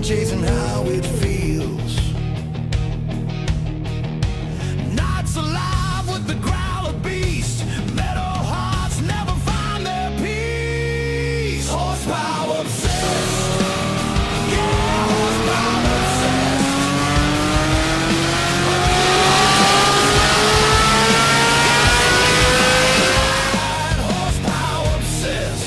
on chasing how it feels. Nights alive with the growl of beast. Metal hearts never find their peace. Horsepower obsessed. Yeah, horsepower obsessed. Horsepower obsessed.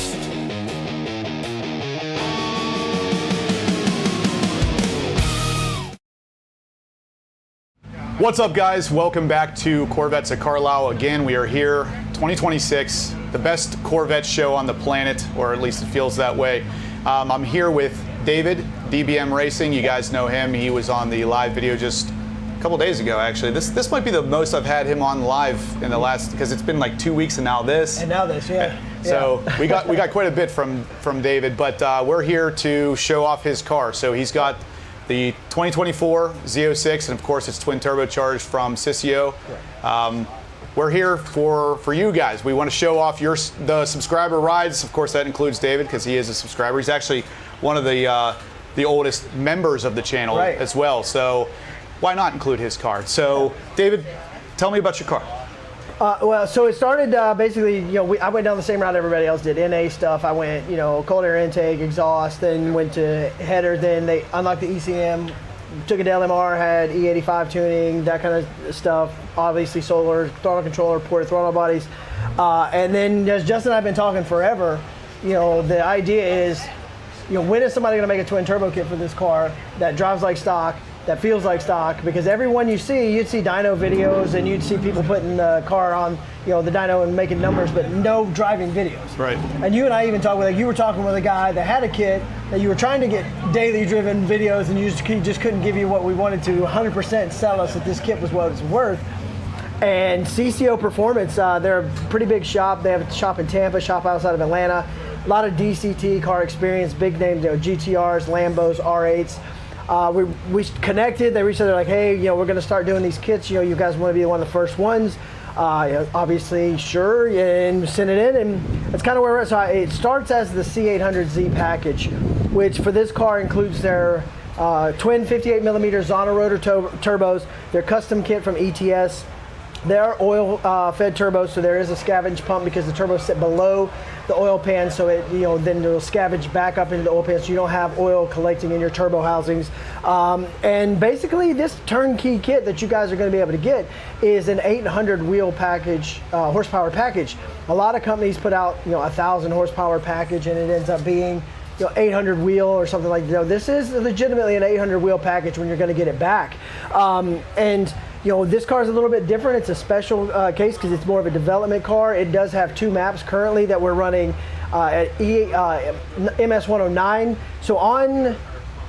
What's up, guys? Welcome back to Corvettes at Carlisle. Again, we are here, 2026, the best Corvette show on the planet, or at least it feels that way. I'm here with David, DBM Racing. You guys know him. He was on the live video just a couple days ago, actually. This might be the most I've had him on live in the last, because it's been like 2 weeks and now this. And now this, yeah. So we got quite a bit from David, but we're here to show off his car. So he's got the 2024 Z06, and of course it's twin turbocharged from Sissio. We're here for you guys. We want to show off the subscriber rides. Of course, that includes David because he is a subscriber. He's actually one of the oldest members of the channel as well. So why not include his card? So David, tell me about your car. Well, so it started basically, I went down the same route everybody else did. NA stuff. I went, cold air intake, exhaust, then went to header. Then they unlocked the ECM, took it to LMR, had E85 tuning, that kind of stuff. Obviously solar, throttle controller, ported throttle bodies. And then as Justin and I have been talking forever, the idea is, when is somebody going to make a twin turbo kit for this car that drives like stock, that feels like stock? Because everyone you'd see dyno videos and you'd see people putting the car on, the dyno and making numbers, but no driving videos. Right. And you and I even talked with, you were talking with a guy that had a kit that you were trying to get daily driven videos, and he just couldn't give you what we wanted to 100% sell us that this kit was what it's worth. And CCO Performance, they're a pretty big shop. They have a shop in Tampa, shop outside of Atlanta. A lot of DCT car experience, big names, GTRs, Lambos, R8s. We connected. They reached out. They're like, hey, we're going to start doing these kits. You guys want to be one of the first ones? Obviously, sure, and send it in, and that's kind of where we're at. So it starts as the C800Z package, which for this car includes their twin 58mm Zona rotor turbos, their custom kit from ETS. They are oil-fed turbos, so there is a scavenge pump because the turbos sit below the oil pan, so it then it'll scavenge back up into the oil pan, so you don't have oil collecting in your turbo housings. And basically, this turnkey kit that you guys are going to be able to get is an 800 wheel package, horsepower package. A lot of companies put out 1,000 horsepower package, and it ends up being 800 wheel or something like that. This is legitimately an 800 wheel package when you're going to get it back. This car is a little bit different. It's a special case because it's more of a development car. It does have 2 maps currently that we're running at MS109. So on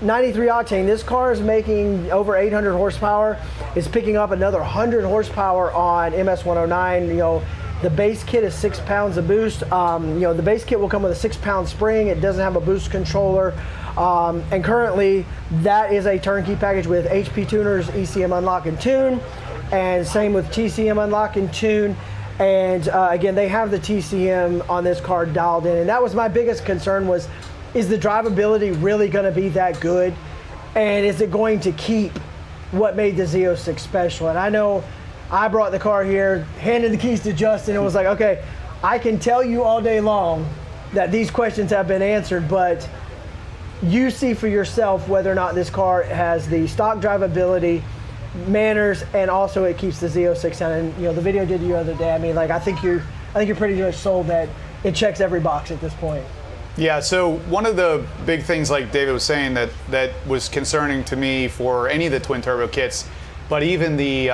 93 octane, this car is making over 800 horsepower. It's picking up another 100 horsepower on MS109. The base kit is 6 pounds of boost. The base kit will come with a 6-pound spring. It doesn't have a boost controller. And currently, that is a turnkey package with HP tuners, ECM unlock and tune, and same with TCM unlock and tune. And again, they have the TCM on this car dialed in. And that was my biggest concern was, is the drivability really going to be that good? And is it going to keep what made the Z06 special? And I know I brought the car here, handed the keys to Justin, and was like, okay, I can tell you all day long that these questions have been answered, but you see for yourself whether or not this car has the stock drivability, manners, and also it keeps the Z06 down. And the video I did the other day, I think you're pretty much sold that it checks every box at this point. Yeah, so one of the big things, like David was saying, that was concerning to me for any of the twin turbo kits, but even the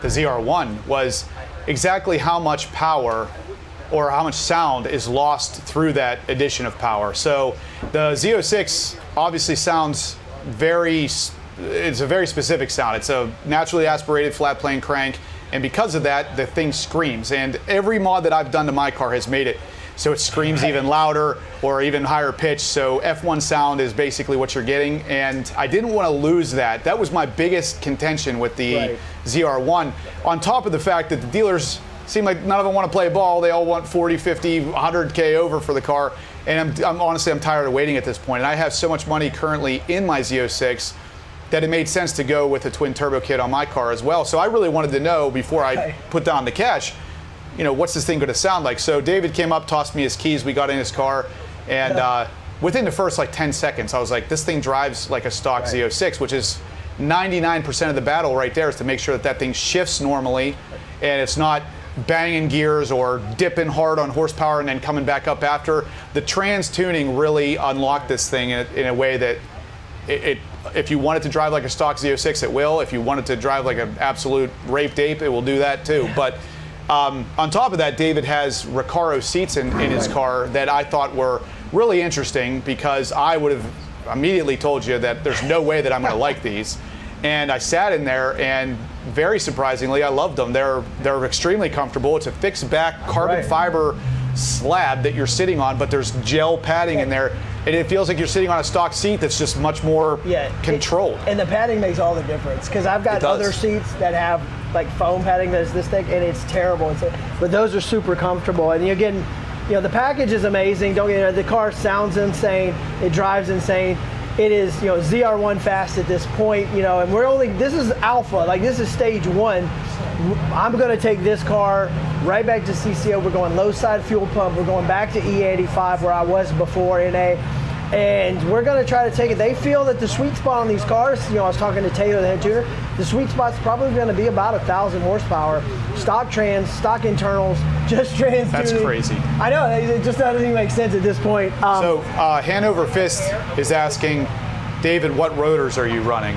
ZR1, was exactly how much power or how much sound is lost through that addition of power. So the Z06 obviously sounds it's a very specific sound. It's a naturally aspirated flat plane crank, and because of that, the thing screams. And every mod that I've done to my car has made it so it screams even louder or even higher pitch. So F1 sound is basically what you're getting, and I didn't want to lose that. That was my biggest contention with the ZR1, on top of the fact that the dealers seem like none of them want to play ball. They all want 40, 50, 100K over for the car. And I'm honestly, I'm tired of waiting at this point. And I have so much money currently in my Z06 that it made sense to go with a twin turbo kit on my car as well. So I really wanted to know before I put down the cash, you know, what's this thing going to sound like? So David came up, tossed me his keys. We got in his car, and within the first like 10 seconds, I was like, this thing drives like a stock Z06, which is 99% of the battle right there, is to make sure that that thing shifts normally and it's not banging gears or dipping hard on horsepower and then coming back up after. The trans tuning really unlocked this thing in a way that if you want it to drive like a stock Z06, it will. If you want it to drive like an absolute raped ape, it will do that too. But on top of that, David has Recaro seats in his car that I thought were really interesting, because I would have immediately told you that there's no way that I'm going to like these. And I sat in there, and very surprisingly, I loved them. They're extremely comfortable. It's a fixed back carbon fiber slab that you're sitting on, but there's gel padding in there, and it feels like you're sitting on a stock seat that's just much more controlled. And the padding makes all the difference, because I've got other seats that have like foam padding that's this thick, and it's terrible. But those are super comfortable, and again, you know, the package is amazing. Don't get the car sounds insane. It drives insane. It is, you know, ZR1 fast at this point, you know, and this is alpha, like this is stage 1. I'm going to take this car right back to CCO. We're going low side fuel pump. We're going back to E85 where I was before NA. And we're going to try to take it. They feel that the sweet spot on these cars, you know, I was talking to Taylor, the head tuner, the sweet spot's probably going to be about 1,000 horsepower. Stock trans, stock internals, just trans That's tuning. crazy. I know, it just doesn't even make sense at this point. So Hanover Fist is asking, David, what rotors are you running?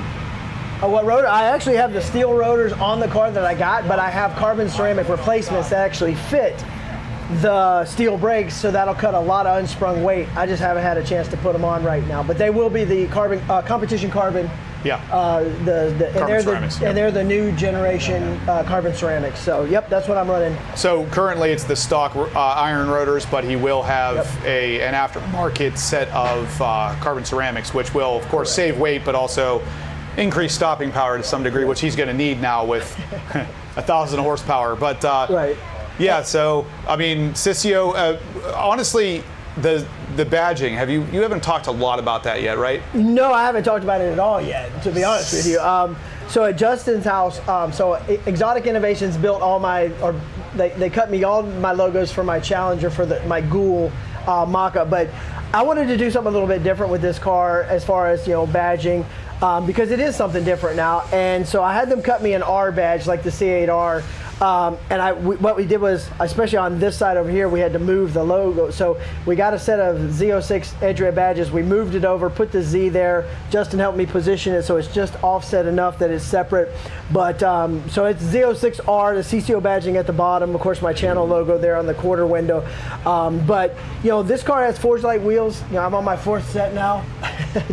What rotor? I actually have the steel rotors on the car that I got, but I have carbon ceramic replacements that actually fit the steel brakes, so that'll cut a lot of unsprung weight. I just haven't had a chance to put them on right now, but they will be the carbon competition carbon. Yeah. And they're the new generation carbon ceramics. So yep, that's what I'm running. So currently it's the stock iron rotors, but he will have an aftermarket set of carbon ceramics, which will of course save weight, but also increase stopping power to some degree, which he's going to need now with 1,000 horsepower. But yeah, so I mean, Sissio, honestly, the badging, you haven't talked a lot about that yet, right? No, I haven't talked about it at all yet, to be honest with you. So at Justin's house, so Exotic Innovations built they cut me all my logos for my Challenger for my Ghoul mock-up, but I wanted to do something a little bit different with this car as far as, you know, badging, because it is something different now. And so I had them cut me an R badge like the C8R. What we did was, especially on this side over here, we had to move the logo. So we got a set of Z06 edge red badges. We moved it over, put the Z there. Justin helped me position it so it's just offset enough that it's separate. But so it's Z06R, the CCO badging at the bottom. Of course, my channel logo there on the quarter window. But you know, this car has Forge Light wheels. You know, I'm on my 4th set now.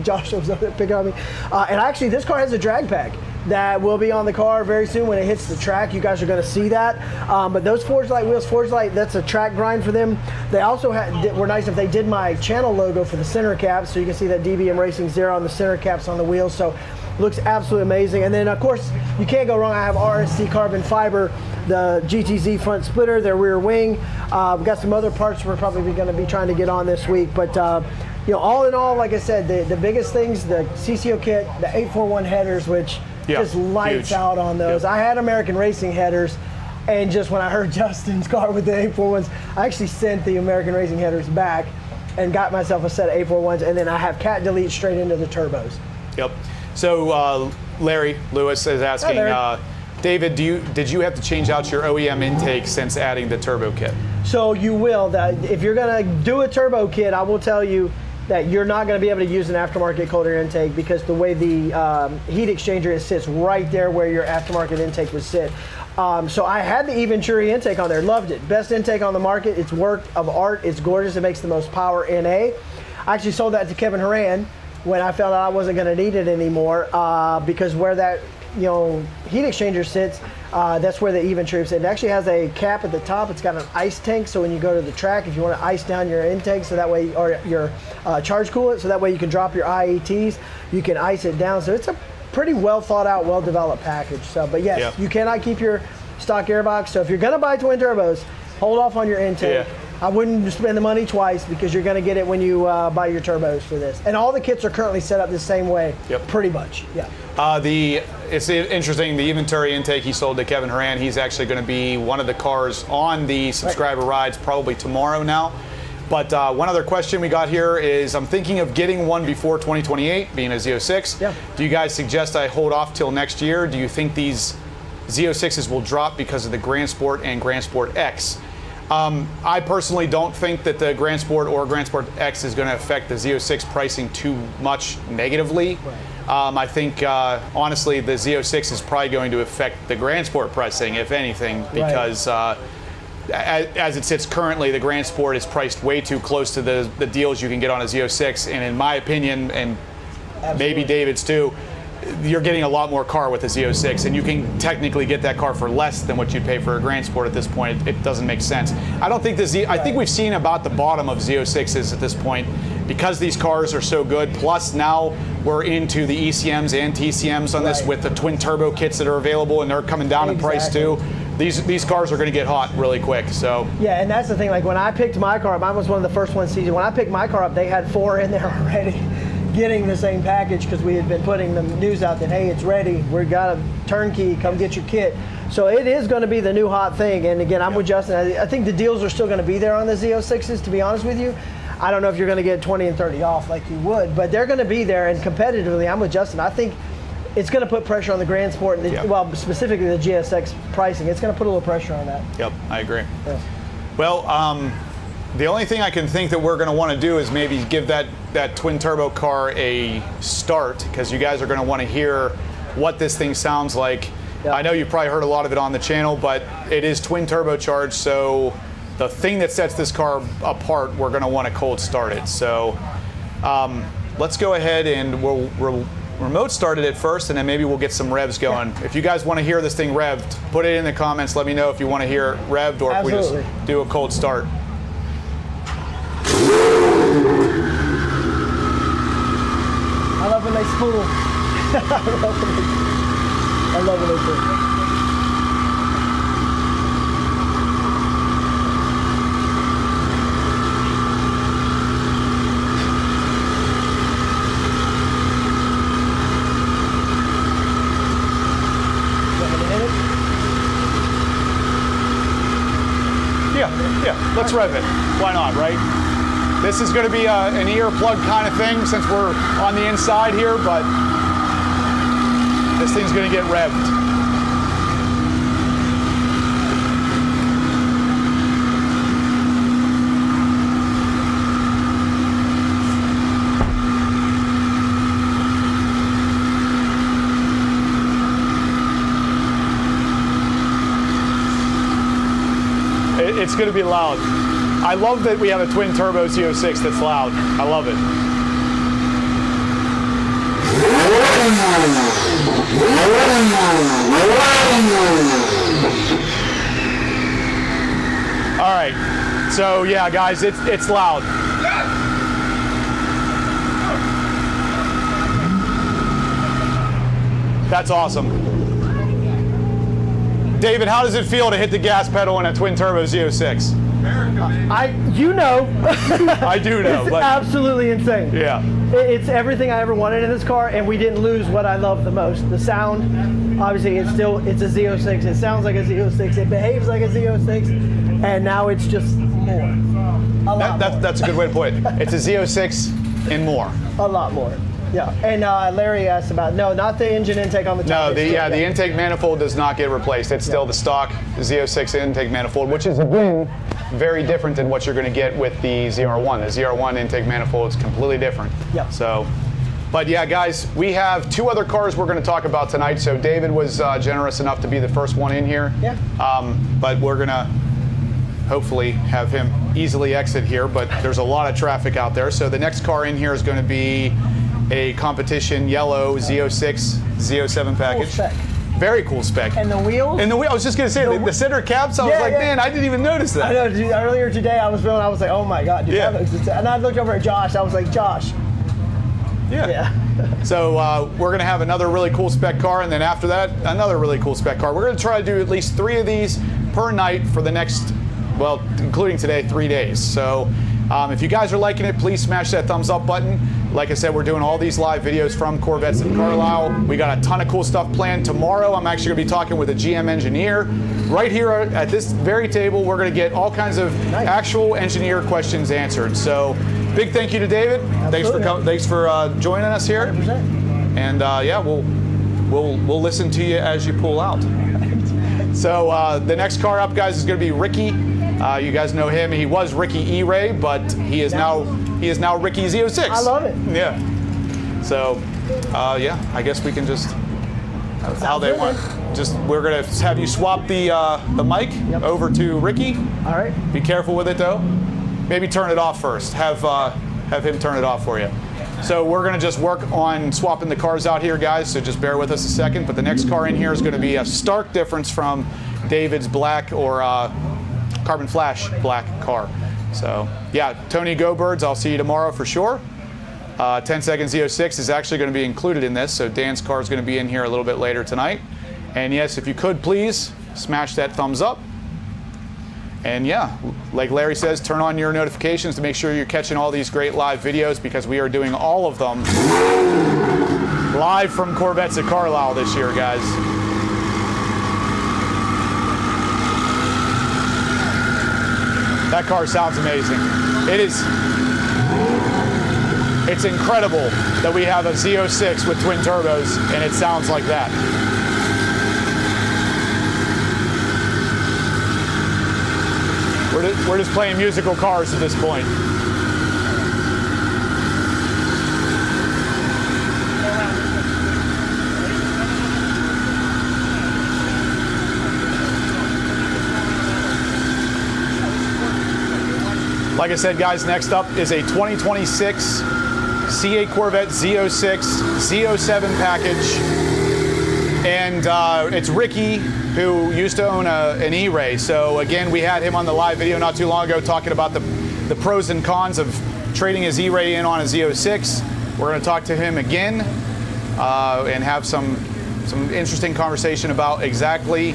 Josh was up there picking on me. And actually, this car has a drag pack that will be on the car very soon when it hits the track. You guys are going to see that. But those Forge Light wheels, Forge Light, that's a track grind for them. They also were nice if they did my channel logo for the center caps, so you can see that DBM Racing 0 on the center caps on the wheels. So looks absolutely amazing. And then of course, you can't go wrong. I have RSC carbon fiber, the GTZ front splitter, their rear wing. We've got some other parts we're probably going to be trying to get on this week. But you know, all in all, like I said, the biggest things, the CCO kit, the 841 headers, which just lights out on those. I had American Racing headers, and just when I heard Justin's car with the 841s, I actually sent the American Racing headers back and got myself a set of 841s, and then I have cat delete straight into the turbos. Yep. So Larry Lewis is asking, David, did you have to change out your OEM intake since adding the turbo kit? So you will. If you're going to do a turbo kit, I will tell you that you're not going to be able to use an aftermarket cold air intake, because the way the heat exchanger sits right there where your aftermarket intake would sit. So I had the eVenturi intake on there, loved it. Best intake on the market. It's work of art. It's gorgeous. It makes the most power NA. I actually sold that to Kevin Horan when I felt I wasn't going to need it anymore, because where that heat exchanger sits, that's where the eVenturi sits. It actually has a cap at the top. It's got an ice tank, so when you go to the track, if you want to ice down your intake, so that way, or your charge coolant, so that way you can drop your IETs, you can ice it down. So it's a pretty well thought out, well developed package. So, but yes, you cannot keep your stock gearbox. So if you're gonna buy twin turbos, hold off on your intake. Yeah. I wouldn't spend the money twice because you're gonna get it when you buy your turbos for this. And all the kits are currently set up the same way, pretty much, yeah. It's interesting, the inventory intake he sold to Kevin Horan, he's actually going to be one of the cars on the subscriber rides probably tomorrow now. But one other question we got here is, I'm thinking of getting one before 2028, being a Z06. Yeah. Do you guys suggest I hold off till next year? Do you think these Z06s will drop because of the Grand Sport and Grand Sport X? I personally don't think that the Grand Sport or Grand Sport X is going to affect the Z06 pricing too much negatively. Right. I think, honestly, the Z06 is probably going to affect the Grand Sport pricing, if anything, because as it sits currently, the Grand Sport is priced way too close to the deals you can get on a Z06. And in my opinion, and maybe David's too, you're getting a lot more car with a Z06, and you can technically get that car for less than what you'd pay for a Grand Sport at this point. It doesn't make sense. I don't think I think we've seen about the bottom of Z06s at this point, because these cars are so good. Plus now we're into the ECMs and TCMs on this with the twin turbo kits that are available, and they're coming down in price too. These cars are going to get hot really quick. So yeah, and that's the thing. Like when I picked my car up, mine was one of the first ones season. When I picked my car up, they had 4 in there already, getting the same package because we had been putting the news out that, hey, it's ready. We've got a turnkey. Come get your kit. So it is going to be the new hot thing. And again, I'm with Justin. I think the deals are still going to be there on the Z06s, to be honest with you. I don't know if you're going to get 20 and 30 off like you would, but they're going to be there. And competitively, I'm with Justin. I think it's going to put pressure on the Grand Sport, well, specifically the GSX pricing. It's going to put a little pressure on that. Yep, I agree. Yeah. Well, the only thing I can think that we're going to want to do is maybe give that twin turbo car a start, because you guys are going to want to hear what this thing sounds like. Yep. I know you've probably heard a lot of it on the channel, but it is twin turbocharged, so the thing that sets this car apart, we're going to want to cold start it. So let's go ahead and we'll remote start it first, and then maybe we'll get some revs going. If you guys want to hear this thing revved, put it in the comments. Let me know if you want to hear it revved, or if we just do a cold start. I love when they spool. I love when they spool. Yeah, let's rev it. Why not, right? This is going to be an ear plug kind of thing since we're on the inside here, but this thing's going to get revved. It's going to be loud. I love that we have a twin turbo Z06 that's loud. I love it. All right. So yeah, guys, it's loud. That's awesome. David, how does it feel to hit the gas pedal in a twin turbo Z06? You know. I do know. It's absolutely insane. Yeah. It's everything I ever wanted in this car, and we didn't lose what I love the most. The sound, obviously, it's a Z06. It sounds like a Z06. It behaves like a Z06, and now it's just more. A lot more. That's a good way to put it. It's a Z06 and more. A lot more. Yeah, and Larry asked about, no, not the engine intake on the top. No, the intake manifold does not get replaced. It's still the stock Z06 intake manifold, which is, again, very different than what you're going to get with the ZR1. The ZR1 intake manifold is completely different. Yeah. So, but yeah, guys, we have 2 other cars we're going to talk about tonight. So David was generous enough to be the first one in here. Yeah. But we're going to hopefully have him easily exit here, but there's a lot of traffic out there. So the next car in here is going to be a competition yellow Z06, Z07 package. Cool spec. Very cool spec. And the wheels? And the wheel, I was just going to say, the center caps, I was like, man, I didn't even notice that. I know, dude, earlier today I was like, oh my God, dude. Yeah. And I looked over at Josh, I was like, Josh, Yeah. So we're going to have another really cool spec car, and then after that, another really cool spec car. We're going to try to do at least 3 of these per night for the next, well, including today, 3 days. So if you guys are liking it, please smash that thumbs up button. Like I said, we're doing all these live videos from Corvettes in Carlisle. We got a ton of cool stuff planned. Tomorrow, I'm actually going to be talking with a GM engineer. Right here at this very table, we're going to get all kinds of actual engineer questions answered. So big thank you to David. Absolutely. Thanks for joining us here. 100%. And yeah, we'll listen to you as you pull out. So the next car up, guys, is going to be Ricky. You guys know him. He was Ricky E-Ray, but he is now Ricky Z06. I love it. Yeah. So yeah, I guess we can just how they want. Just we're gonna have you swap the mic over to Ricky. All right. Be careful with it though. Maybe turn it off first. Have him turn it off for you. So we're gonna just work on swapping the cars out here, guys. So just bear with us a second. But the next car in here is gonna be a stark difference from David's black or Carbon Flash black car. So yeah, Tony Go Birds, I'll see you tomorrow for sure. 10 Seconds Z06 is actually going to be included in this, so Dan's car is going to be in here a little bit later tonight. And yes, if you could please smash that thumbs up. And yeah, like Larry says, turn on your notifications to make sure you're catching all these great live videos, because we are doing all of them live from Corvettes at Carlisle this year, guys. That car sounds amazing. It's incredible that we have a Z06 with twin turbos and it sounds like that. We're just playing musical cars at this point. Like I said, guys, next up is a 2026 CA Corvette Z06, Z07 package. And it's Ricky, who used to own an E-Ray. So again, we had him on the live video not too long ago talking about the pros and cons of trading his E-Ray in on a Z06. We're going to talk to him again and have some interesting conversation about exactly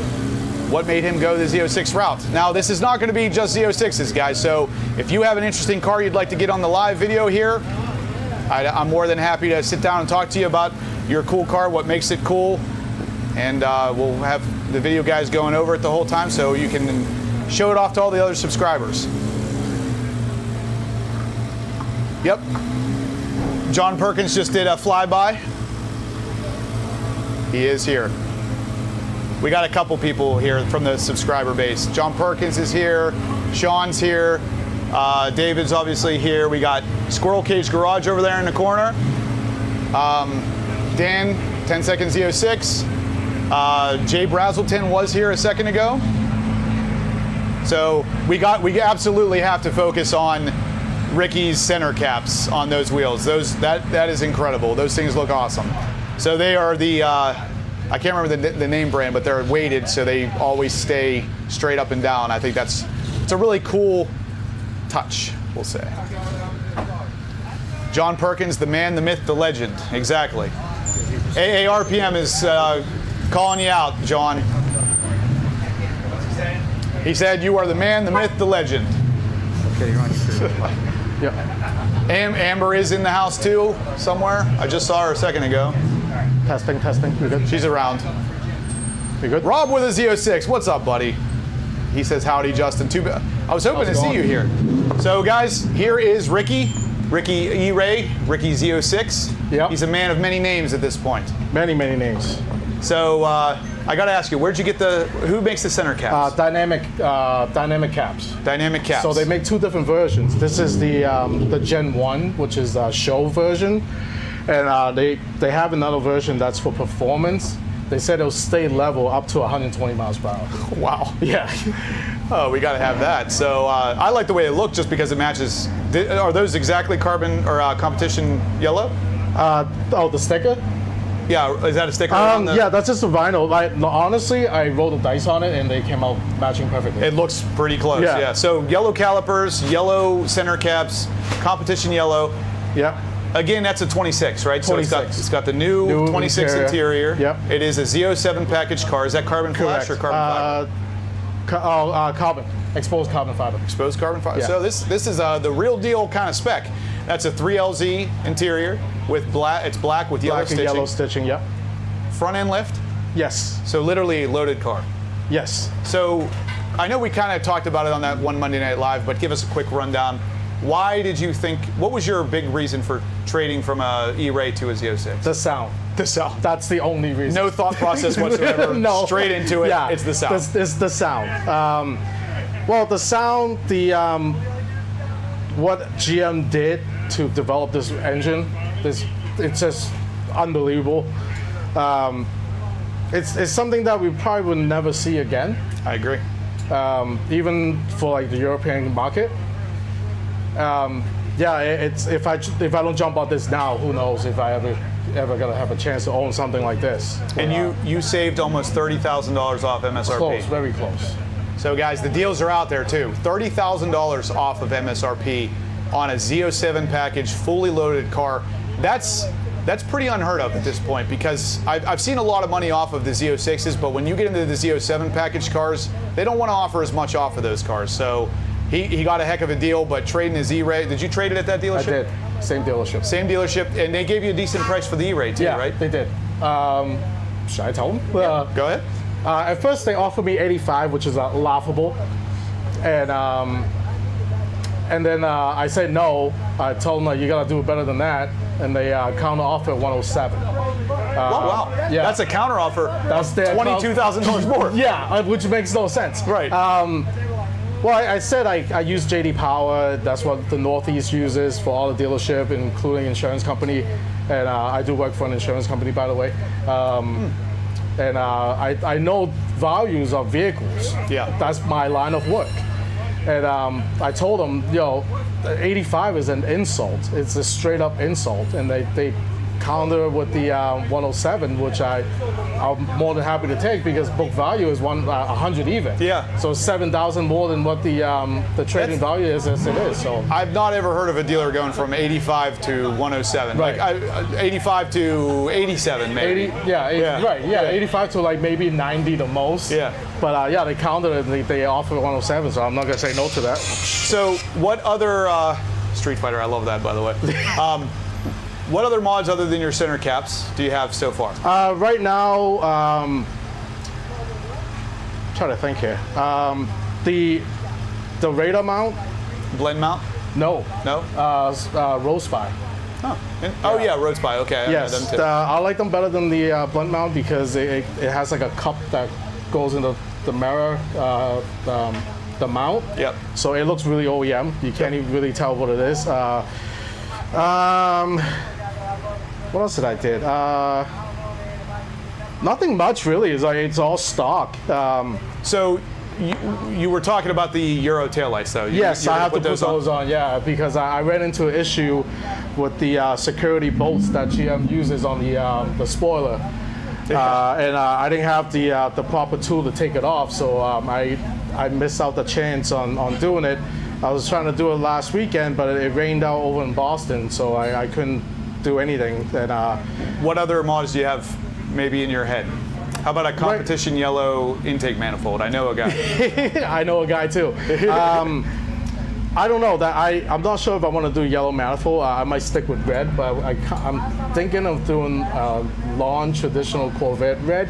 what made him go the Z06 route. Now, this is not going to be just Z06s, guys. So if you have an interesting car you'd like to get on the live video here, I'm more than happy to sit down and talk to you about your cool car, what makes it cool, and we'll have the video guys going over it the whole time so you can show it off to all the other subscribers. Yep. John Perkins just did a flyby. He is here. We got a couple people here from the subscriber base. John Perkins is here, Sean's here, David's obviously here. We got Squirrel Cage Garage over there in the corner. Dan, 10 Seconds Z06. Jay Brazelton was here a second ago. So we absolutely have to focus on Ricky's center caps on those wheels. That is incredible. Those things look awesome. So they are the I can't remember the name brand, but they're weighted so they always stay straight up and down. I think it's a really cool touch, we'll say. John Perkins, the man, the myth, the legend. Exactly. AARPM is calling you out, John. He said you are the man, the myth, the legend. Okay, you're on your feet. Yeah. Amber is in the house too, somewhere. I just saw her a second ago. Testing. We good? She's around. We good? Rob with a Z06. What's up, buddy? He says, howdy, Justin. I was hoping to see you here. So, guys, here is Ricky E-Ray, Ricky Z06. Yep. He's a man of many names at this point. Many names. So, I got to ask you, where'd you get who makes the center caps? Dynamic caps. Dynamic caps. So they make 2 different versions. This is the Gen 1, which is a show version. And they have another version that's for performance. They said it'll stay level up to 120 miles per hour. Wow. Yeah. Oh, we got to have that. So I like the way it looked just because it matches. Are those exactly carbon or competition yellow? The sticker? Yeah, is that a sticker? On the... Yeah, that's just a vinyl. Honestly, I rolled the dice on it and they came out matching perfectly. It looks pretty close, yeah. So yellow calipers, yellow center caps, competition yellow. Yeah. Again, that's a 26, right? So 26. it's got the new 26 interior. Yep. It is a Z07 package car. Is that carbon flash or carbon fiber? Carbon. Exposed carbon fiber. Exposed carbon fiber. Yeah. So this is the real deal kind of spec. That's a 3LZ interior with black. It's black with yellow Black and stitching. yellow stitching, yep. Front end lift. Yes. So literally a loaded car. Yes. So I know we kind of talked about it on that one Monday Night Live, but give us a quick rundown. Why did you think? What was your big reason for trading from a E-Ray to a Z06? The sound. The sound. That's the only reason. No thought process whatsoever. No. Straight into it. Yeah, It's the sound. It's the sound. Well, the sound, what GM did to develop this engine, it's just unbelievable. It's something that we probably will never see again. I agree. Even for like the European market. It's if I don't jump on this now, who knows if I ever gonna have a chance to own something like this. And you saved almost $30,000 off MSRP. Close, very close. So guys, the deals are out there too. $30,000 off of MSRP on a Z07 package, fully loaded car. That's pretty unheard of at this point, because I've seen a lot of money off of the Z06s, but when you get into the Z07 package cars, they don't want to offer as much off of those cars. So he got a heck of a deal, but trading his E-Ray, did you trade it at that dealership? I did. Same delership. Same dealership, and they gave you a decent price for the E-Ray too, Yeah, right? they did. Should I tell them? Go ahead. At first, they offered me 85, which is laughable, and then I said no. I told them you gotta do better than that, and they counter offered 107. Wow. Yeah. That's a counter offer. That's their $22,000 more. Yeah, which makes no sense. Right. Well, I said I use JD Power. That's what the Northeast uses for all the dealership, including insurance company. And I do work for an insurance company, by the way. And I know values of vehicles. Yeah. That's my line of work. And I told them, 85 is an insult. It's a straight up insult. And they counter with the 107, which I'm more than happy to take, because book value is 100 even. Yeah. So 7,000 more than what the trading value is as it is. So I've not ever heard of a dealer going from 85 to 107. Right. Like 85 to 87 maybe. 80, yeah, right, yeah, 85 to like maybe 90 the most. Yeah. But they counted it and they offered 107, so I'm not gonna say no to that. So what other Street Fighter? I love that, by the way. What other mods other than your center caps do you have so far? Right now, trying to think here. The radar mount? Blend mount? No. No? Road Spy. Oh, yeah, Road Spy. Okay, I know Yes, them too. I like them better than the blunt mount, because it has like a cup that goes in the mirror, the mount. Yep. So it looks really OEM. You can't even really tell what it is. What else did I did? Nothing much really. It's all stock. So you were talking about the Euro taillights, though. Yes, you're I gonna have to put those on. Yeah, because I ran into an issue with the security bolts that GM uses on the spoiler, and I didn't have the proper tool to take it off, so I missed out the chance on doing it. I was trying to do it last weekend, but it rained out over in Boston, so I couldn't do anything. And what other mods do you have maybe in your head? How about a competition yellow intake manifold? I know a guy. I know a guy too. I don't know. I'm not sure if I want to do yellow manifold. I might stick with red, but I'm thinking of doing lawn traditional Corvette red,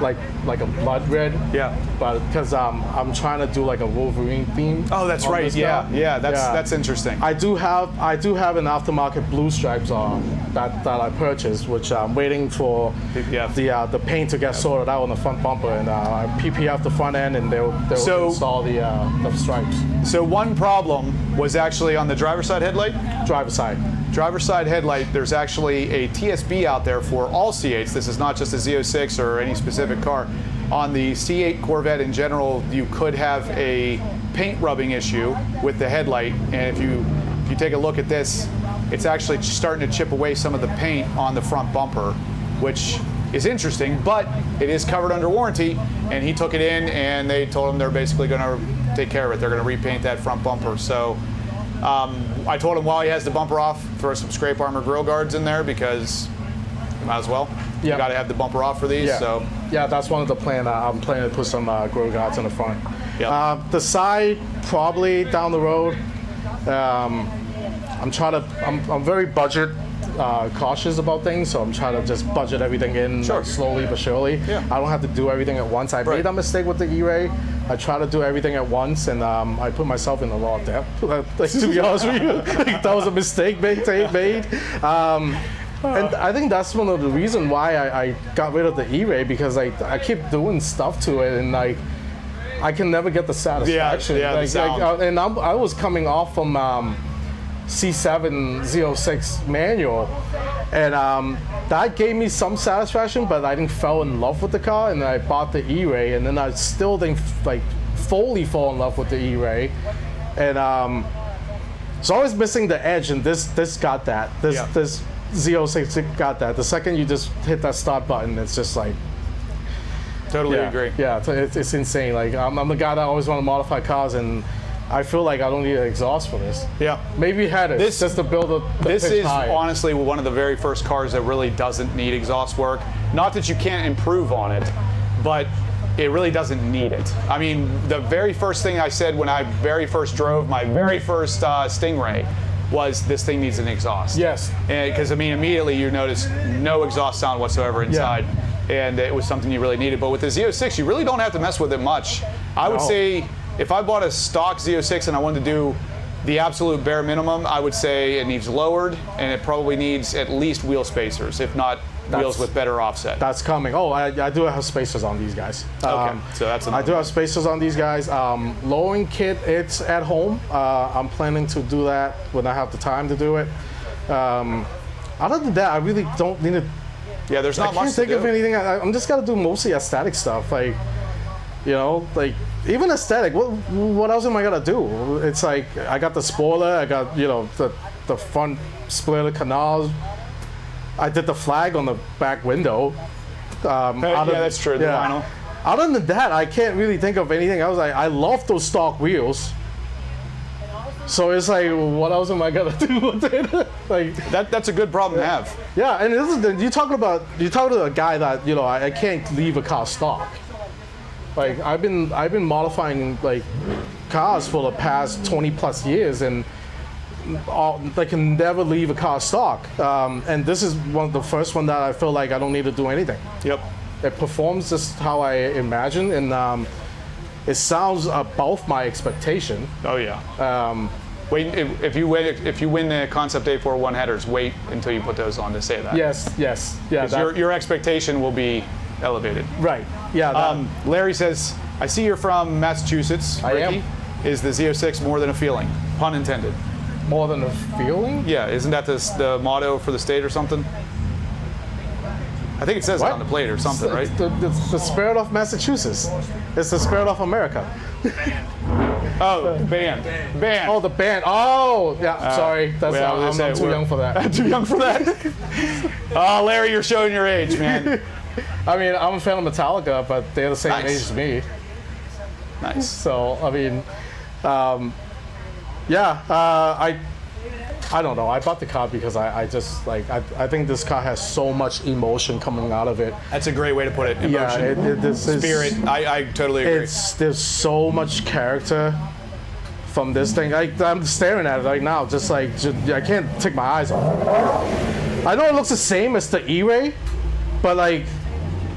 like a blood red. Yeah. But because I'm trying to do like a Wolverine theme. Oh, that's right. Yeah, that's interesting. I do have an aftermarket blue stripes on that I purchased, which I'm waiting for the paint to get sorted out on the front bumper, and I PPF the front end, and they'll install the stripes. So one problem was actually on the driver's side headlight. Driver's side. Driver's side headlight, there's actually a TSB out there for all C8s. This is not just a Z06 or any specific car. On the C8 Corvette in general, you could have a paint rubbing issue with the headlight, and if you take a look at this, it's actually starting to chip away some of the paint on the front bumper, which is interesting, but it is covered under warranty, and he took it in and they told him they're basically going to take care of it. They're going to repaint that front bumper. So I told him while he has the bumper off, throw some scrape armor grill guards in there because you might as well. Yeah. You got to have the bumper off for these. Yeah. So yeah, that's one of the plan. I'm planning to put some grill guards in the front. Yep. The side probably down the road. I'm very budget cautious about things, so I'm trying to just budget everything in Sure. like, slowly but surely. Yeah. I don't have to do everything at once. I made a mistake with the E-Ray. I try to do everything at once, and I put myself in a lot of debt. Like, to be honest with you, like, that was a mistake made. And I think that's one of the reasons why I got rid of the E-Ray, because I keep doing stuff to it, and like I can never get the satisfaction. Yeah, the sound. I was coming off from C706 manual, and that gave me some satisfaction, but I didn't fall in love with the car, and then I bought the E-Ray, and then I still didn't like fully fall in love with the E-Ray, and so I was missing the edge, and this got that. This Z06 got that. The second you just hit that start button, it's just like. totally agree. Yeah, it's insane. Like I'm the guy that always want to modify cars, and I feel like I don't need an exhaust for this. Yeah. Maybe had it just to build the This pitch is high. honestly one of the very first cars that really doesn't need exhaust work. Not that you can't improve on it, but it really doesn't need it. I mean, the very first thing I said when I very first drove my very first Stingray was this thing needs an exhaust. Yes. Because I mean, immediately you notice no exhaust sound whatsoever inside. And it was something you really needed. But with the Z06, you really don't have to mess with it much. I would say if I bought a stock Z06 and I wanted to do the absolute bare minimum, I would say it needs lowered, and it probably needs at least wheel spacers, if not wheels with better offset. That's coming. Oh, I do have spacers on these guys. Okay, so that's I do have spacers on these guys. Lowering kit, it's at home. I'm planning to do that when I have the time to do it. Other than that, I really don't need to. Yeah, there's not I much can't think to of do. anything. I'm just gotta do mostly aesthetic stuff, like, you know, like even aesthetic. What else am I gonna do? It's like I got the spoiler, I got the front splitter canals. I did the flag on the back window. Yeah, that's true. The vinyl. Other than that, I can't really think of anything else. I love those stock wheels. So it's like, what else am I gonna do with it? Like That's a good problem to have. yeah, and this is you're talking to a guy that I can't leave a car stock. Like I've been modifying like cars for the past 20 plus years, and I can never leave a car stock. And this is one of the first one that I feel like I don't need to do anything. Yep. It performs just how I imagine, and it sounds above my expectation. Oh yeah. Wait, if you win the Concept A41 headers, wait until you put those on to say that. Yes, yeah. 'Cause your expectation will be elevated. Right. Yeah. Larry says, I see you're from Massachusetts. I am. Ricky. Is the Z06 more than a feeling? Pun intended. More than a feeling. Yeah, isn't that the motto for the state or something? I think it says it on the plate or something, right? It's the spirit of Massachusetts. It's the spirit of America. Oh, band. Oh, the band. Oh, yeah. Sorry, that's well, I was gonna I'm say, too we're- young for that. Too young for that? Oh, Larry, you're showing your age, man. I mean, I'm a fan of Metallica, but they're the same Nice. age as me. Nice. So I mean, I don't know. I bought the car because I just like I think this car has so much emotion coming out of it. That's a great way to put it. Emotion. Yeah, this is Spirit. I totally agree. there's so much character from this thing. I'm staring at it right now, just I can't take my eyes off it. I know it looks the same as the E-Ray, but like,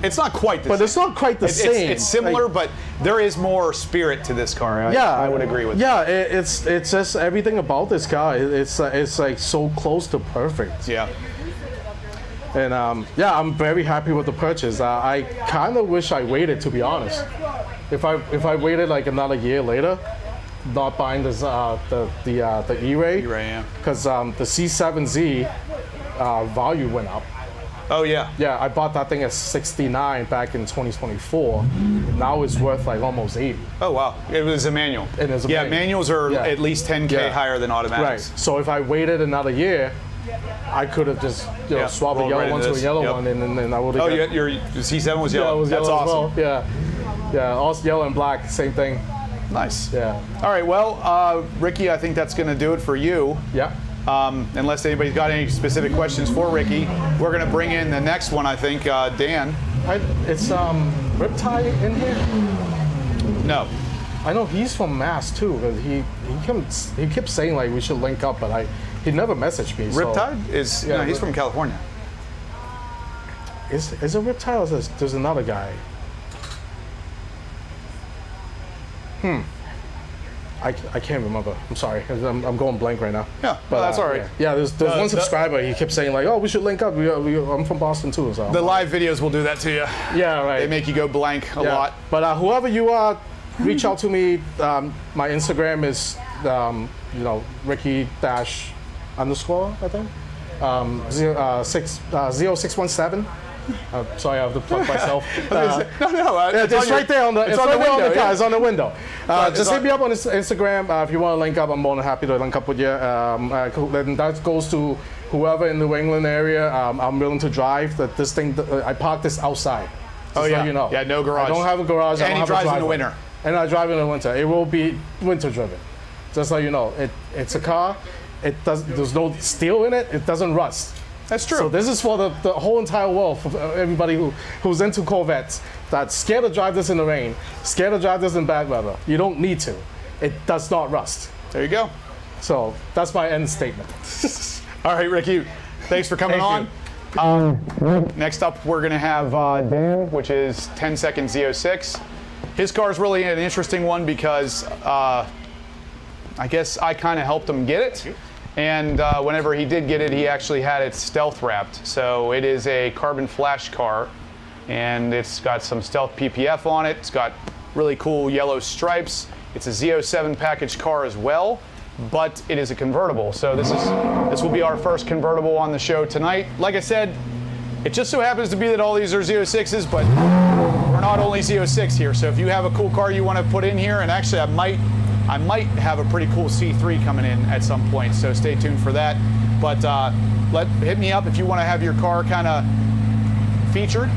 It's not quite the same. it's not quite the same. It's similar, Like, but there is more spirit to this car. I would agree with that. Yeah, it's just everything about this car. It's like so close to perfect. Yeah. And I'm very happy with the purchase. I kind of wish I waited, to be honest. If I waited like another year later, not buying this the E-Ray, yeah. because the C7Z value went up. Oh yeah. Yeah, I bought that thing at 69 back in 2024. Now it's worth like almost 80. Oh wow. It was a manual. It is a yeah, manual. manuals are Yeah. at least 10K Yeah. higher than Right. automatics. So if I waited another year, I could have just Yeah, swapped the rolled yellow right one into to a this. yellow Yep. one, and then I would have. Oh, your C7 was Yeah, yellow. it was That's yellow awesome. as well. Yeah, all yellow and black, same thing. Nice. Yeah. All right, well, Ricky, I think that's going to do it for you. Yeah. Unless anybody's got any specific questions for Ricky, we're going to bring in the next one, I think, Dan. It's Riptide in here. No. I know he's from Mass too, but he kept saying like we should link up, but he never messaged me. Riptide is Yeah, no, he's from California. Is it Riptide or there's another guy? I can't remember. I'm sorry. I'm going blank right now. Yeah, but that's all right. Yeah, there's one subscriber. He kept saying like, "Oh, we should link up." I'm from Boston too, so. The live videos will do that to you. Yeah, right. They make you go blank a lot. But whoever you are, reach out to me. My Instagram is Ricky dash underscore, I think. 0617. Sorry, I have to plug myself. It's right there on the window. It's on the window. Just hit me up on Instagram if you want to link up. I'm more than happy to link up with you. And that goes to whoever in the New England area. I'm willing to drive. This thing, I parked this outside. Oh yeah, you know. Yeah, no garage. I don't have a garage. And I don't he have drives a in the driveway. winter. And I drive in the winter. It will be winter driven. Just so you know, it's a car. There's no steel in it. It doesn't rust. That's true. So this is for the whole entire world, for everybody who's into Corvettes, that's scared to drive this in the rain, scared to drive this in bad weather. You don't need to. It does not rust. There you go. So that's my end statement. All right, Ricky, thanks for coming on. Next up, we're going to have Dan, which is 10 Second Z06. His car is really an interesting one because I guess I kind of helped him get it. And whenever he did get it, he actually had it stealth wrapped. So it is a carbon flash car, and it's got some stealth PPF on it. It's got really cool yellow stripes. It's a Z07 package car as well, but it is a convertible. So this will be our first convertible on the show tonight. Like I said, it just so happens to be that all these are Z06s, but we're not only Z06 here. So if you have a cool car you want to put in here, and actually I might have a pretty cool C3 coming in at some point, so stay tuned for that. But hit me up if you want to have your car kind of featured.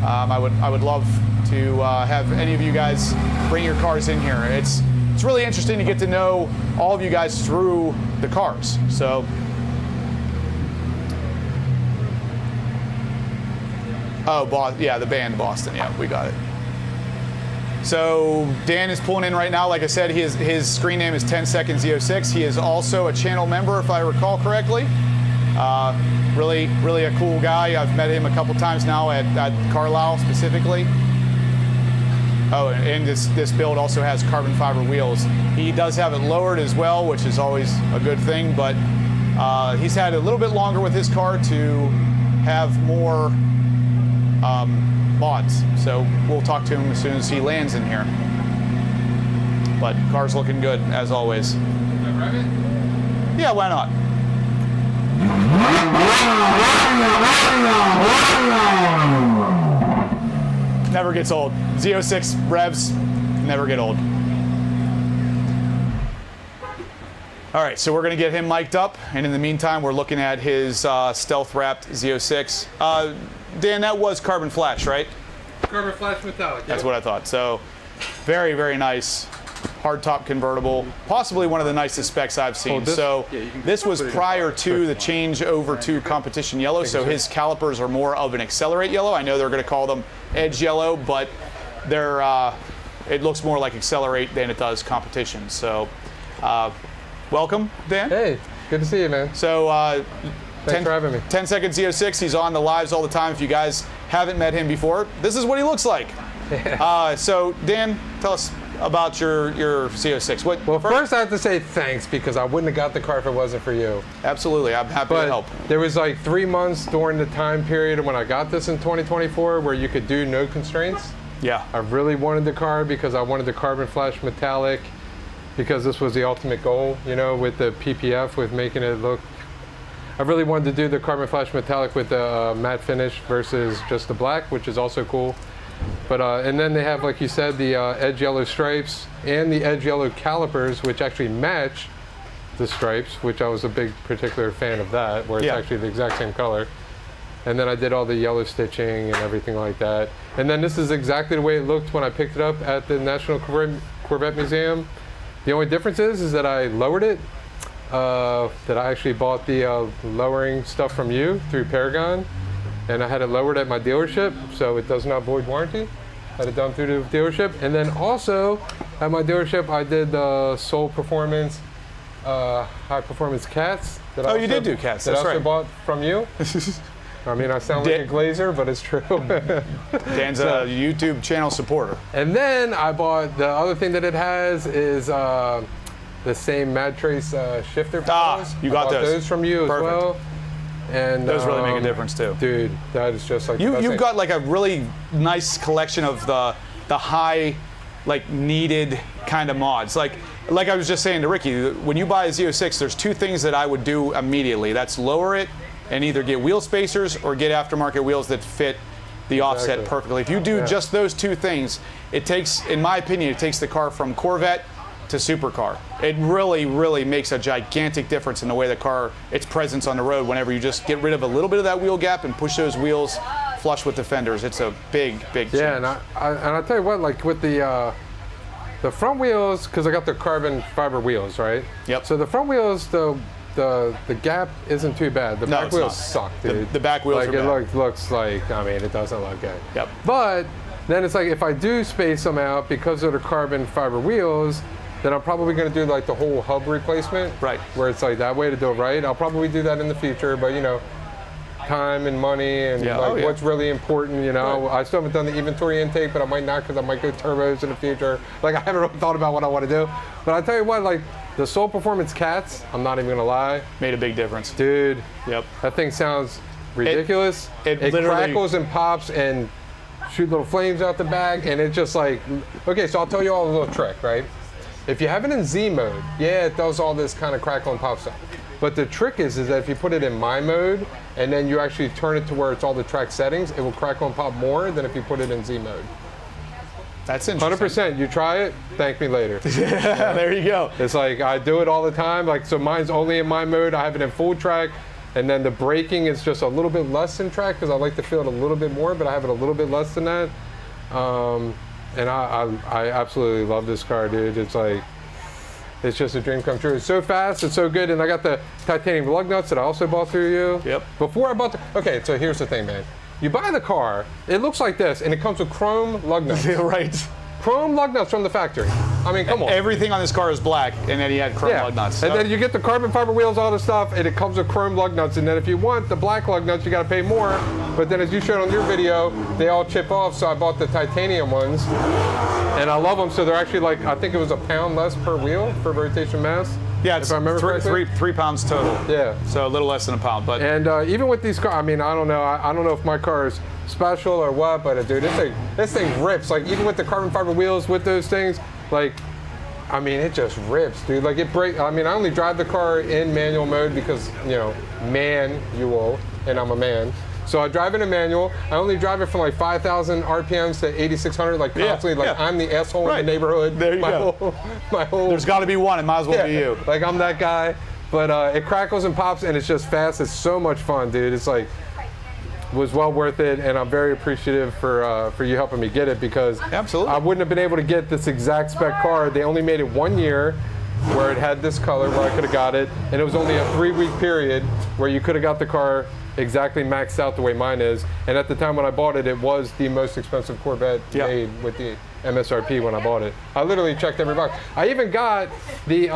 I would love to have any of you guys bring your cars in here. It's really interesting to get to know all of you guys through the cars. So. Oh, yeah, the band Boston. Yeah, we got it. So Dan is pulling in right now. Like I said, his screen name is 10 Second Z06. He is also a channel member, if I recall correctly. Really a cool guy. I've met him a couple times now at Carlisle specifically. Oh, and this build also has carbon fiber wheels. He does have it lowered as well, which is always a good thing, but he's had a little bit longer with his car to have more mods. So we'll talk to him as soon as he lands in here. But car's looking good, as always. Yeah, why not? Never gets old. Z06 revs never get old. All right, so we're going to get him mic'd up, and in the meantime, we're looking at his stealth-wrapped Z06. Dan, that was carbon flash, right? Carbon flash metallic. That's what I thought. So, very, very nice. Hardtop convertible, possibly one of the nicest specs I've seen. This was prior to the change over to competition yellow, so his calipers are more of an accelerate yellow. I know they're going to call them edge yellow, but they're it looks more like accelerate than it does competition. So, welcome, Dan. Hey, good to see you, man. So, Thanks for having me. 10 Second Z06, he's on the lives all the time. If you guys haven't met him before, this is what he looks like. So, Dan, tell us about your Z06. Well, first I have to say thanks, because I wouldn't have got the car if it wasn't for you. Absolutely, I'm happy to help. There was like 3 months during the time period when I got this in 2024 where you could do no constraints. Yeah. I really wanted the car because I wanted the carbon flash metallic, because this was the ultimate goal, you know, with the PPF, with making it look. I really wanted to do the carbon flash metallic with the matte finish versus just the black, which is also cool. But and then they have, like you said, the edge yellow stripes and the edge yellow calipers, which actually match the stripes, which I was a big particular fan of that, where it's actually the exact same color. And then I did all the yellow stitching and everything like that. And then this is exactly the way it looked when I picked it up at the National Corvette Museum. The only difference is that I lowered it. That I actually bought the lowering stuff from you through Paragon, and I had it lowered at my dealership, so it does not void warranty. Had it done through the dealership, and then also at my dealership, I did the Soul Performance, High Performance cats. That I Oh, you also- did do cats. That That's I also right. bought from you. I mean, I sound like a glazer, but it's true. Dan's a YouTube channel supporter. And then I bought the other thing that it has is the same Mad Trace shifter pedals. You I got bought those. from you Perfect. as well. And Those really make a difference too. dude. That is just like the best You've thing. got like a really nice collection of the high, like needed kind of mods. Like I was just saying to Ricky, when you buy a Z06, there's two things that I would do immediately. That's lower it and either get wheel spacers or get aftermarket wheels that fit the offset Exactly. perfectly. If you do just those two things, it takes, in my opinion, it takes the car from Corvette to supercar. It really, really makes a gigantic difference in the way the car, its presence on the road. Whenever you just get rid of a little bit of that wheel gap and push those wheels flush with the fenders, it's a big, big change. Yeah, and I tell you what, like with the front wheels, because I got the carbon fiber wheels, right? Yep. So the front wheels, the gap isn't too bad. The No, back it's wheels not. suck, The- dude. the back wheels like are it bad. looks like, I mean, it doesn't look good. Yep. But then it's like if I do space them out because of the carbon fiber wheels, then I'm probably going to do like the whole hub replacement. Right. Where it's like that way to do it right. I'll probably do that in the future, but you know, time and money and Yeah. like Oh, yeah. what's really important, you know. Right. I still haven't done the inventory intake, but I might not because I might go turbos in the future. Like I haven't really thought about what I want to do. But I tell you what, like the Soul Performance cats, I'm not even gonna lie, Made a big difference. dude. Yep. That thing sounds ridiculous. it It literally- crackles and pops and shoot little flames out the back, and it's just like, okay, so I'll tell you all a little trick, right? If you have it in Z mode, yeah, it does all this kind of crackle and pop stuff. But the trick is that if you put it in my mode and then you actually turn it to where it's all the track settings, it will crackle and pop more than if you put it in Z mode. That's interesting. 100%. You try it, thank me later. There you go. It's like I do it all the time. Like so, mine's only in my mode. I have it in full track, and then the braking is just a little bit less in track because I like to feel it a little bit more, but I have it a little bit less than that. And I absolutely love this car, dude. It's like it's just a dream come true. It's so fast, it's so good, and I got the titanium lug nuts that I also bought through you. Yep. Before I bought the okay, so here's the thing, man. You buy the car, it looks like this, and it comes with chrome lug nuts. Right. Chrome lug nuts from the factory. I mean, come on. Everything on this car is black, and then he had chrome lug nuts. And So- then you get the carbon fiber wheels, all the stuff, and it comes with chrome lug nuts. And then if you want the black lug nuts, you got to pay more. But then as you showed on your video, they all chip off. So I bought the titanium ones, and I love them. So they're actually like, I think it was £1 less per wheel for rotation mass. yeah, if it's I remember correctly. 3 pounds total. Yeah. So a little less than a pound, but And even with these cars, I mean, I don't know. I don't know if my car is special or what, but dude, this thing rips. Like even with the carbon fiber wheels, with those things, like, I mean, it just rips, dude. Like it breaks. I mean, I only drive the car in manual mode because you know, manual, and I'm a man. So I drive it in manual. I only drive it from like 5,000 RPMs to 8,600, like Yeah, constantly. Like yeah. I'm the asshole Right. in the neighborhood. There you my go. My whole. there's got to be one. It might as well be you. Like I'm that guy, but it crackles and pops and it's just fast. It's so much fun, dude. It's like was well worth it, and I'm very appreciative for you helping me get it because Absolutely. I wouldn't have been able to get this exact spec car. They only made it 1 year where it had this color where I could have got it, and it was only a 3-week period where you could have got the car exactly maxed out the way mine is. And at the time when I bought it, it was the most expensive Corvette Yeah. made with the MSRP when I bought it. I literally checked every box. I even got the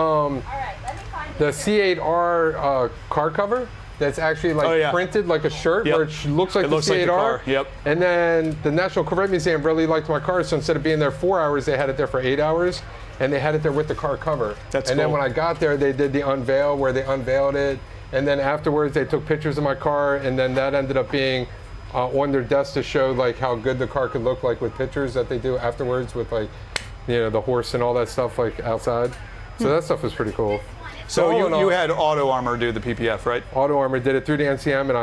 C8R car cover that's actually like Oh, yeah. printed like a shirt Yep. where it looks like It the looks like C8R. the car, yep. And then the National Corvette Museum really liked my car, so instead of being there 4 hours, they had it there for 8 hours, and they had it there with the car cover. That's and then cool. when I got there, they did the unveil where they unveiled it, and then afterwards they took pictures of my car, and then that ended up being on their desk to show like how good the car could look like with pictures that they do afterwards with like, you know, the horse and all that stuff like outside. So that stuff was pretty cool. So all in all, you had Auto Armor do the PPF, right? Auto Armor did it through the NCM, and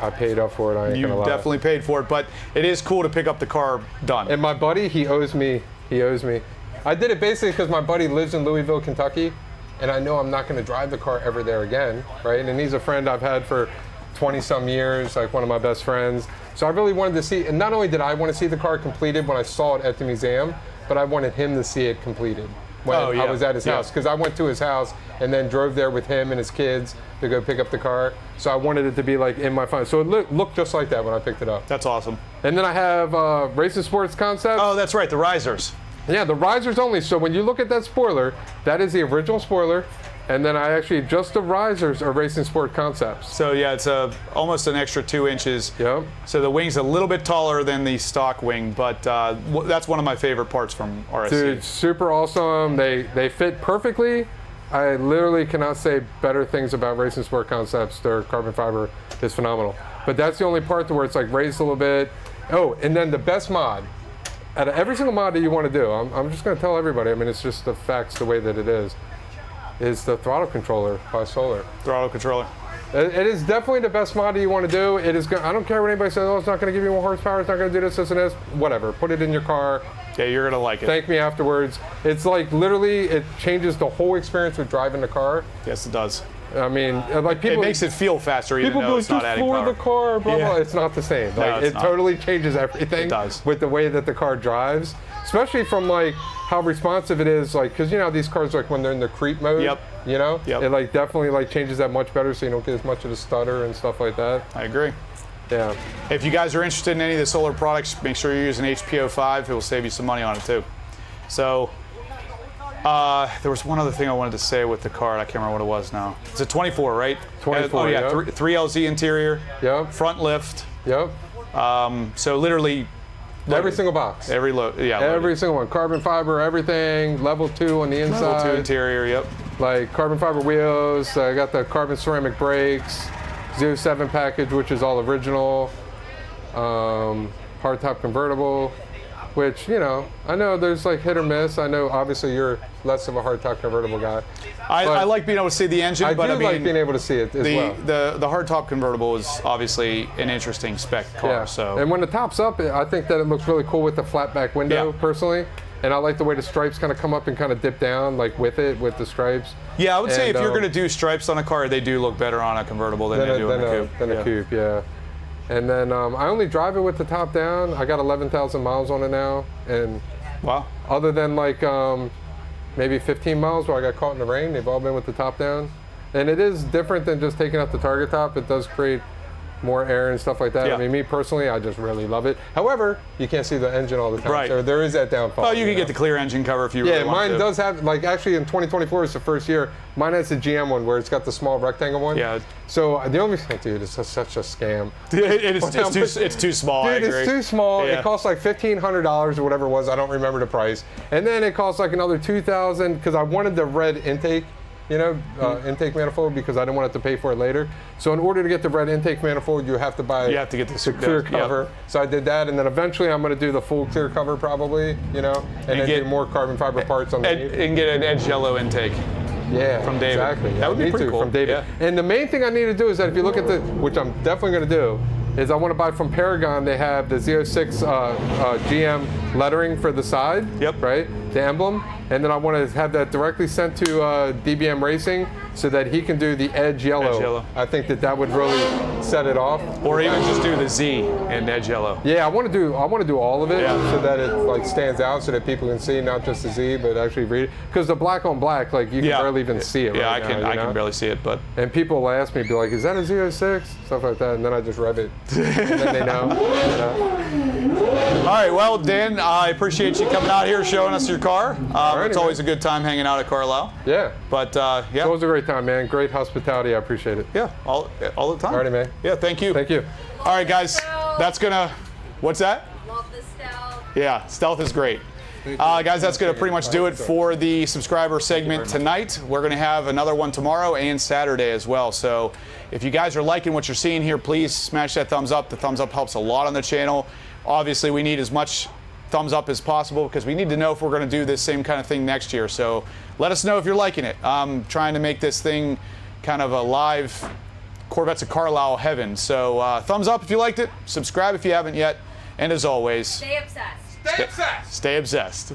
I paid up for it. I ain't You gonna lie. definitely paid for it, but it is cool to pick up the car done. And my buddy, he owes me. I did it basically because my buddy lives in Louisville, Kentucky, and I know I'm not going to drive the car ever there again, right? And he's a friend I've had for 20-some years, like one of my best friends. So I really wanted to see, and not only did I want to see the car completed when I saw it at the museum, but I wanted him to see it completed when Oh, yeah. I was at his Yeah. house, because I went to his house and then drove there with him and his kids to go pick up the car. So I wanted it to be like in my phone. So it looked just like that when I picked it up. That's awesome. And then I have Racing Sports Concepts. Oh, that's right, the risers. Yeah, the risers only. So when you look at that spoiler, that is the original spoiler. And then I actually, just the risers are Racing Sport Concepts. So yeah, it's almost an extra 2 inches. Yep. So the wing's a little bit taller than the stock wing, but that's one of my favorite parts from RSC. Dude, super awesome. They fit perfectly. I literally cannot say better things about Racing Sport Concepts. Their carbon fiber is phenomenal. But that's the only part where it's like raised a little bit. Oh, and then the best mod. Out of every single mod that you want to do, I'm just going to tell everybody, I mean, it's just the facts the way that it is the throttle controller by Solar. Throttle controller. It is definitely the best mod that you want to do. It is. I don't care what anybody says. Oh, it's not going to give you more horsepower. It's not going to do this, this, and this. Whatever. Put it in your car. Yeah, you're gonna like it. Thank me afterwards. It's like literally, it changes the whole experience with driving the car. Yes, it does. I mean, like people. It makes it feel faster, even People though go, it's not just adding floor power. the car, blah, Yeah. blah. It's not the same. No, Like, it's it not. totally changes everything It does. with the way that the car drives, especially from like how responsive it is. Like, because you know these cars, like when they're in the creep mode, Yep. you know, Yep. it like definitely like changes that much better, so you don't get as much of the stutter and stuff like that. I agree. Yeah. If you guys are interested in any of the solar products, make sure you're using HPO5. It will save you some money on it too. So there was one other thing I wanted to say with the car. I can't remember what it was now. It's a 24, right? 24, Oh yeah, yep. 3 LZ interior. Yep. Front lift. Yep. So literally Every single box. every load. Yeah. Every loaded. single one. Carbon fiber, everything. Level 2 on the inside. Level 2 interior. Yep. Like carbon fiber wheels. I got the carbon ceramic brakes. 07 package, which is all original. Hardtop convertible, which, you know, I know there's like hit or miss. I know obviously you're less of a hardtop convertible guy. I like being able to see the engine, I but do I mean, like being able to see it as well. the hardtop convertible is obviously an interesting spec car. Yeah. So And when the top's up, I think that it looks really cool with the flat back window, Yeah. personally. And I like the way the stripes kind of come up and kind of dip down, like with the stripes. yeah, I would say And, if you're going to do stripes on a car, they do look better on a convertible than they do on a coupe. Than a coupe, yeah. And then I only drive it with the top down. I got 11,000 miles on it now, and Wow. other than like maybe 15 miles where I got caught in the rain, they've all been with the top down. And it is different than just taking out the target top. It does create more air and stuff like that. Yeah. I mean, me personally, I just really love it. However, you can't see the engine all the time, Right. so there is that downfall. Oh, you can know? get the clear engine cover if you Yeah, really want mine to. does have, like, actually in 2024 is the first year. Mine has the GM one where it's got the small rectangle one. Yeah. So the only thing, dude, it's such a scam. It's too small. I Dude, agree. it's too small. Yeah. It costs like $1,500 or whatever it was. I don't remember the price. And then it costs like another $2,000 because I wanted the red intake, you know, intake manifold, because I didn't want to have to pay for it later. So in order to get the red intake manifold, you have to buy You have to get the clear yep. cover. So I did that, and then eventually I'm going to do the full clear cover probably, you know, and then get- do more carbon fiber parts on the And get an edge yellow intake. yeah, from David. Exactly. That would be me pretty too, cool. From David. Yeah. And the main thing I need to do is that if you look at the, which I'm definitely going to do, is I want to buy from Paragon. They have the 06 GM lettering for the side. Yep. Right. The emblem, and then I want to have that directly sent to DBM Racing so that he can do the edge yellow. Edge yellow. I think that would really set it off. Or even just do the Z in edge yellow. Yeah, I want to do all of it Yeah. so that it like stands out, so that people can see not just the Z, but actually read it. Because the black on black, like you can barely even see it. Yeah, right I can. now, I you know? can barely see it, but And people will ask me, be like, "Is that a 06?" Stuff like that, and then I just rev it, and then they know. You know? all right. Well, Dan, I appreciate you coming out here showing us your car. It's man. always a good time hanging out at Carlisle. Yeah. But It yeah, was a great time, man. Great hospitality. I appreciate it. yeah, all the time. Alrighty, man. Yeah, thank you. Thank you. All right, guys, that's gonna. What's that? Love the stealth. Yeah, stealth is great. Guys, that's going to pretty much do it for the subscriber segment tonight. We're going to have another one tomorrow and Saturday as well. So if you guys are liking what you're seeing here, please smash that thumbs up. The thumbs up helps a lot on the channel. Obviously, we need as much thumbs up as possible because we need to know if we're going to do this same kind of thing next year. So let us know if you're liking it. I'm trying to make this thing kind of a live Corvettes of Carlisle heaven. So thumbs up if you liked it. Subscribe if you haven't yet. And as always, Stay obsessed. Stay obsessed. stay obsessed.